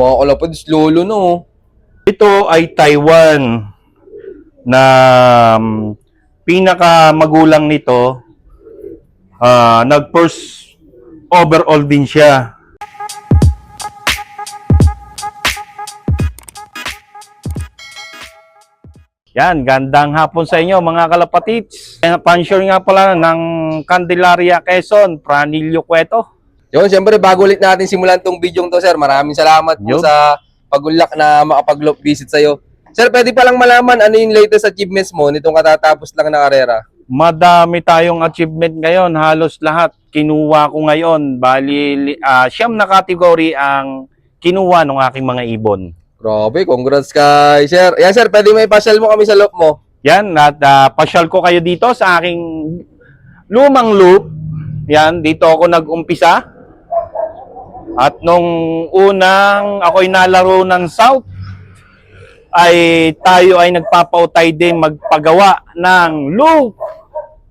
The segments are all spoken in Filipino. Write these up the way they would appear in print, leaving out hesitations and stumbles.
Mga kalapads, lolo no. Ito ay Taiwan na pinakamagulang nito, nag-first overall din siya. Yan, gandang hapon sa inyo mga kalapatids. Pansure nga pala ng Candelaria, Quezon, Pranilio Cueto. Yun, siyempre bago ulit natin simulan tong video to, sir. Maraming salamat po Yun. sa pag-unlock na makapag-loop visit sa'yo. Sir, pwede palang malaman ano yung latest achievements mo nitong katatapos lang na karera? Madami tayong achievement ngayon, halos lahat kinuha ko ngayon. Bali, siyam na category ang kinuha ng aking mga ibon. Grabe, congrats kay sir. Yan sir, pwede may pasyal mo kami sa loop mo. Yan, at pasyal ko kayo dito sa aking lumang loop. Yan, dito ako nag-umpisa. At nung unang ako'y nalaro ng South, ay tayo ay nagpapautay din magpagawa ng loop.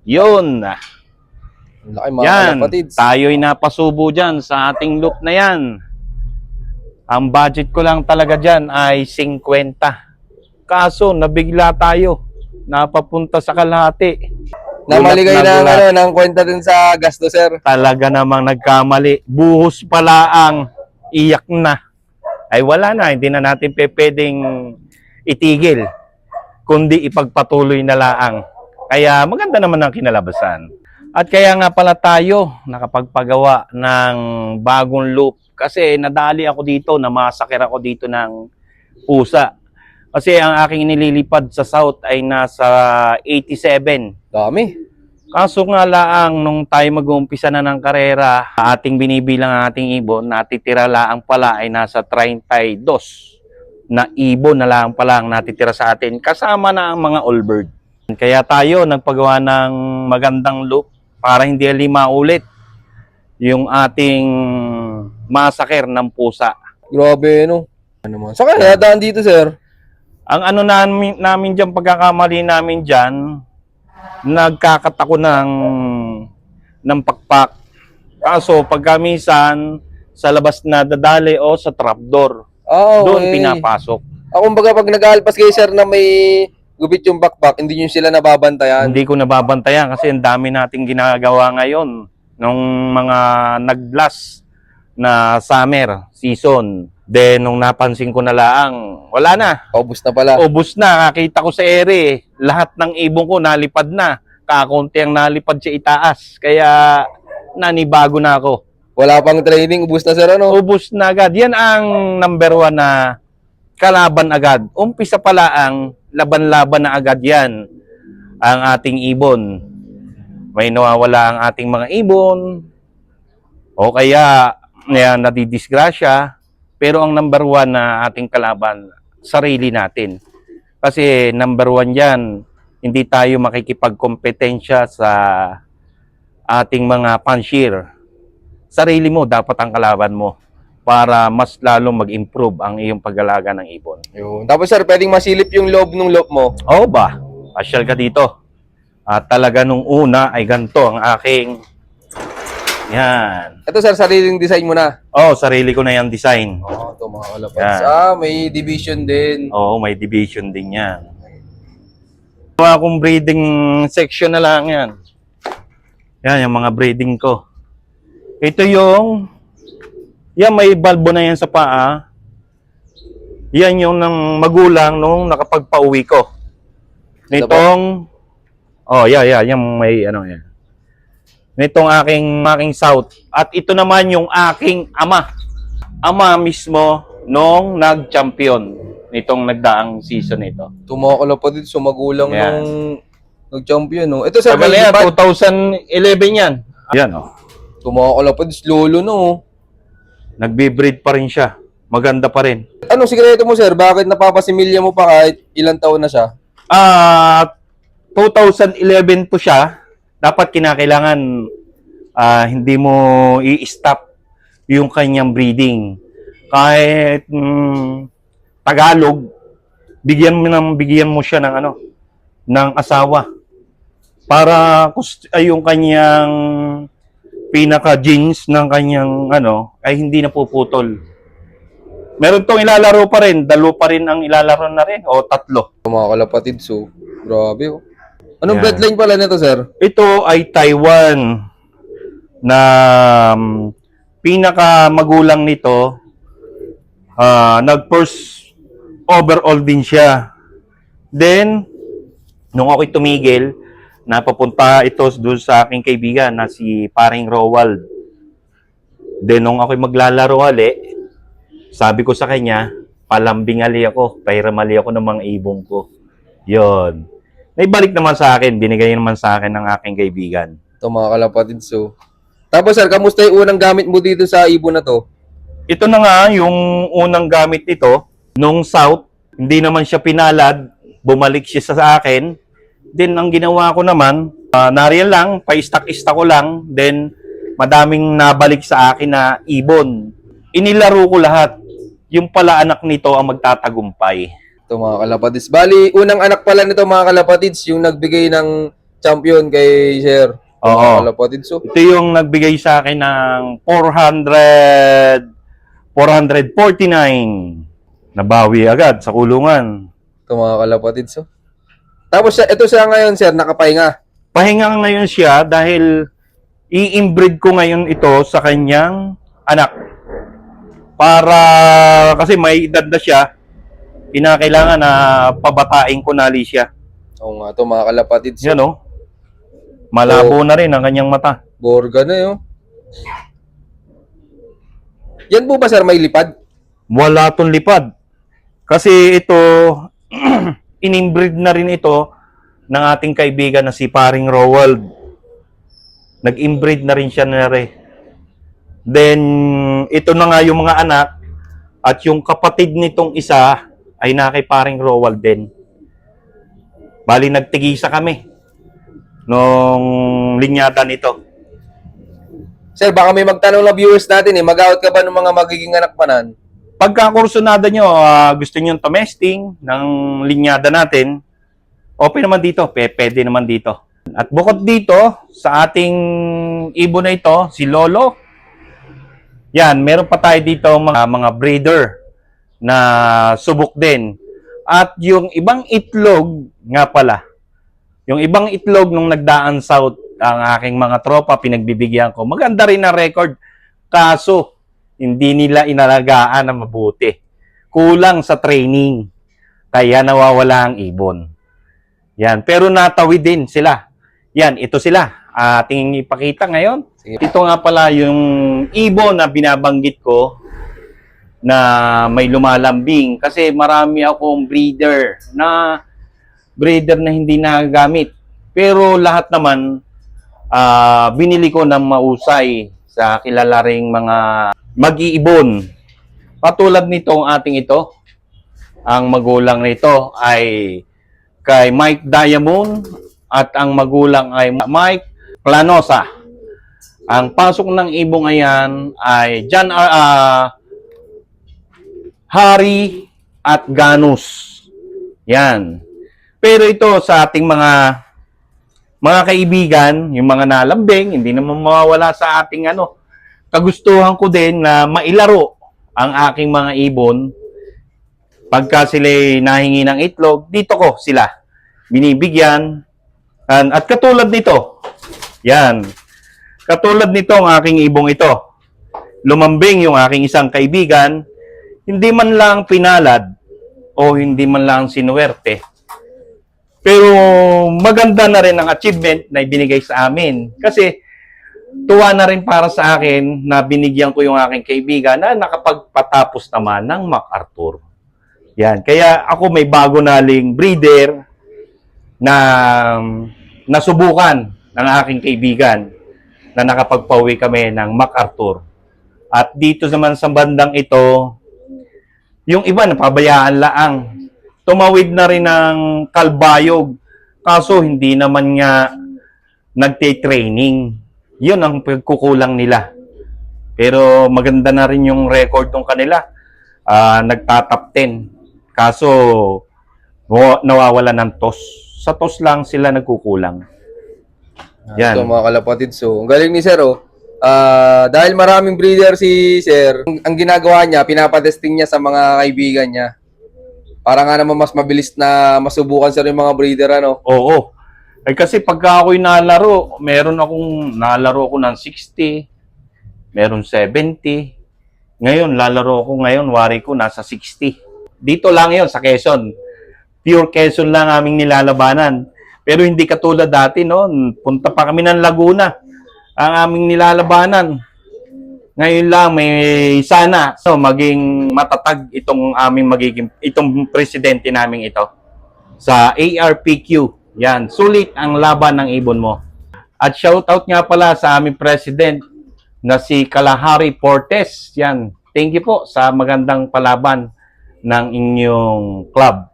Yun. Ang laki mga Yan, kalapatids. tayo'y napasubo dyan sa ating loop na yan. Ang budget ko lang talaga dyan ay 50. Kaso, nabigla tayo. Napapunta sa kalahati. Namaligay Gulat na gulat. ng kwenta din sa gasto sir. Talaga namang nagkamali. Buhos pala ang iyak na. Ay wala na, hindi na natin pwedeng itigil. Kundi ipagpatuloy na laang. Kaya maganda naman ang kinalabasan. At kaya nga pala tayo nakapagpagawa ng bagong loop. Kasi nadali ako dito, namasakir ako dito ng pusa. Kasi ang aking nililipad sa South ay nasa 87. Dami. Kaso nga laang nung tayo mag-uumpisa na ng karera, ating binibilang ang ating ibon, natitira laang pala ay nasa 32 na ibon na laang pala ang natitira sa atin, kasama na ang mga allbird. Kaya tayo nagpagawa ng magandang loop para hindi maulit yung ating masakir ng pusa. Grabe no. Ano naman? Saan kaya daan dito sir? Ang ano namin dyan, pagkakamali namin dyan, nagkakatako ng pakpak. Kaso pagkamisan sa labas na dadali o sa trapdoor, Ah, okay. doon pinapasok. Kumbaga pag nag-aalpas kayo sir na may gupit yung backpack, hindi nyo sila nababantayan. Hindi ko nababantayan kasi ang dami nating ginagawa ngayon nung mga nag-last na summer season. Then nung napansin ko na laang, wala na. Paubos na pala. Ubus na, nakita ko sa ere, lahat ng ibon ko nalipad na. Kakunti ang nalipad sa itaas. Kaya nanibago na ako. Wala pang training, ubos na sir ano? Ubus na agad. Yan ang number 1 na kalaban agad. Umpisa pala ang laban-laban na agad yan. Ang ating ibon. May nawawala ang ating mga ibon. O kaya nadidisgrasya. Pero ang number 1 na ating kalaban, sarili natin. Kasi number 1 yan, hindi tayo makikipagkompetensya sa ating mga panshir. Sarili mo, dapat ang kalaban mo para mas lalong mag-improve ang iyong pag-alaga ng ibon. Yun. Tapos sir, pwedeng masilip yung loob ng loop mo. Oo ba? Pasyal ka dito. At talaga nung una ay ganito ang aking... Yan. Ito sir, sariling design mo na. Oh, sarili ko na yung design. Oo, ito mga kalapads. Yan. May division din. Oo, may division din yan. Gawa akong breeding section na lang yan. Yan, yung mga breeding ko. Ito yung... Yan, may balbo na yan sa paa. Yan yung ng magulang nung nakapagpauwi ko. Nitong... Oh, yung may ano yan. Nitong aking South. At ito naman yung aking ama. Ama mismo nung nag-champion nitong nagdaang season ito. Ito mga kalapads, sumagulang Yan. nung nag-champion. No? Ito sir, Tagal may yan, lipat. 2011 yan. Yan oh. Ito mga kalapads, lolo no. Nagbe-breed pa rin siya. Maganda pa rin. Anong sikreto mo sir? Bakit napapasimilya mo pa kahit ilang taon na siya? 2011 po siya. Dapat kinakailangan hindi mo i-stop yung kanyang breeding. Kahit Tagalog, bigyan mo siya ng ng asawa para yung kanyang pinaka genes ng kanyang ay hindi napuputol. Meron tong ilalaro pa rin. Dalo pa rin ang ilalaro na rin. O tatlo. Mga kalapatid, so, grabe oh. Anong Yan. bloodline pala nito, sir? Ito ay Taiwan na pinaka magulang nito. Nag-first overall din siya. Then, nung ako'y tumigil, napapunta ito doon sa aking kaibigan na si paring Rowald. Then, nung ako'y maglalaro ali, sabi ko sa kanya, palambing ali ako, pairamali ako ng mga ibong ko. Yon. Naibalik naman sa akin, binigay naman sa akin ng aking kaibigan. Ito mga kalapatid, so. Tapos sir, kamusta yung unang gamit mo dito sa ibon na to? Ito na nga yung unang gamit nito. Nung South, hindi naman siya pinalad, bumalik siya sa akin. Then, ang ginawa ko naman, nariyan lang, pa-stack-stack ko lang. Then, madaming nabalik sa akin na ibon. Inilaro ko lahat. Yung pala anak nito ang magtatagumpay. Ito mga kalapatids. Bali, unang anak pala nito mga kalapatids, yung nagbigay ng champion kay Sir. Ito, Oo. mga kalapatids, so. Ito yung nagbigay sa akin ng 449. Nabawi agad sa kulungan. Ito mga kalapatids, so. Tapos ito siya ngayon, Sir, nakapahinga. Pahinga ngayon siya dahil i-inbreed ko ngayon ito sa kanyang anak. Para, kasi may edad na siya, kinakailangan na pabatain ko nali siya. Oo nga, ito mga kalapatids. Yan o. Malabo na rin ang kanyang mata. Borga na yun. Yan po ba, Sir, may lipad? Wala tong lipad. Kasi ito, in-inbreed na rin ito ng ating kaibigan na si paring Rowald. Nag-inbreed na rin siya na rin. Then, ito na nga yung mga anak at yung kapatid nitong isa ay na kay paring Rowald din. Bali, nagtigisa kami nung linyada nito. Sir, baka may magtanong na viewers natin eh. Mag-out ka ba ng mga magiging anak panan? Pagka kursunada nyo, gusto nyo tomesting ng linyada natin, open naman dito, pwede naman dito. At bukod dito, sa ating ibon na ito, si Lolo, yan, meron pa tayo dito mga breeder na subok din. At yung ibang itlog, nga pala, yung ibang itlog nung nagdaan south, ang aking mga tropa, pinagbibigyan ko, maganda rin ang record. Kaso, hindi nila inalagaan na mabuti. Kulang sa training. Kaya nawawala ang ibon. Yan. Pero natawid din sila. Yan, ito sila. Ating ipakita ngayon. Sige. Ito nga pala yung ibon na binabanggit ko na may lumalambing. Kasi marami akong breeder na hindi nagagamit. Pero lahat naman, binili ko ng mausay sa kilala ring mga mag-iibon. Patulad nitong ating ito, ang magulang nito ay kay Mike Diamond at ang magulang ay Mike Planosa. Ang pasok ng ibong ayan ay Hari at Ganus. Yan. Pero ito sa ating mga kaibigan, yung mga nalambing, hindi naman mawawala sa ating kagustuhan ko din na mailaro ang aking mga ibon. Pagka sila nahingi ng itlog, dito ko sila binibigyan. At katulad nito, yan, katulad nito ang aking ibong ito. Lumambing yung aking isang kaibigan, hindi man lang pinalad o hindi man lang sinuwerte. Pero maganda na rin ang achievement na ibinigay sa amin. Kasi tuwa na rin para sa akin na binigyan ko yung aking kaibigan na nakapagpatapos naman ng MacArthur. Yan. Kaya ako may bago naling breeder na nasubukan ng aking kaibigan na nakapagpauwi kami ng MacArthur. At dito naman sa bandang ito, yung iba napabayaan laang. Tumawid na rin ng Kalbayog. Kaso hindi naman nga nagte-training. Yun ang pagkukulang nila. Pero maganda na rin yung record ng kanila. Nagtatop 10. Kaso nawawala ng toss. Sa toss lang sila nagkukulang. Yan. Ito mga kalapatid. So, ang galing ni Sir, oh. Dahil maraming breeder si Sir, ang ginagawa niya, pinapatesting niya sa mga kaibigan niya. Para nga naman mas mabilis na masubukan Sir yung mga breeder, ano? Oo. Ay kasi pagka ako'y nalaro ako ng 60, meron 70. Ngayon, lalaro ako ngayon, wari ko nasa 60. Dito lang yon sa Quezon. Pure Quezon lang aming nilalabanan. Pero hindi katulad dati noon. Punta pa kami ng Laguna. Ang aming nilalabanan. Ngayon lang may sana maging matatag itong presidente naming ito sa ARPQ. Yan, sulit ang laban ng ibon mo. At shoutout nga pala sa aming president na si Kalahari Portes. Yan, thank you po sa magandang palaban ng inyong club.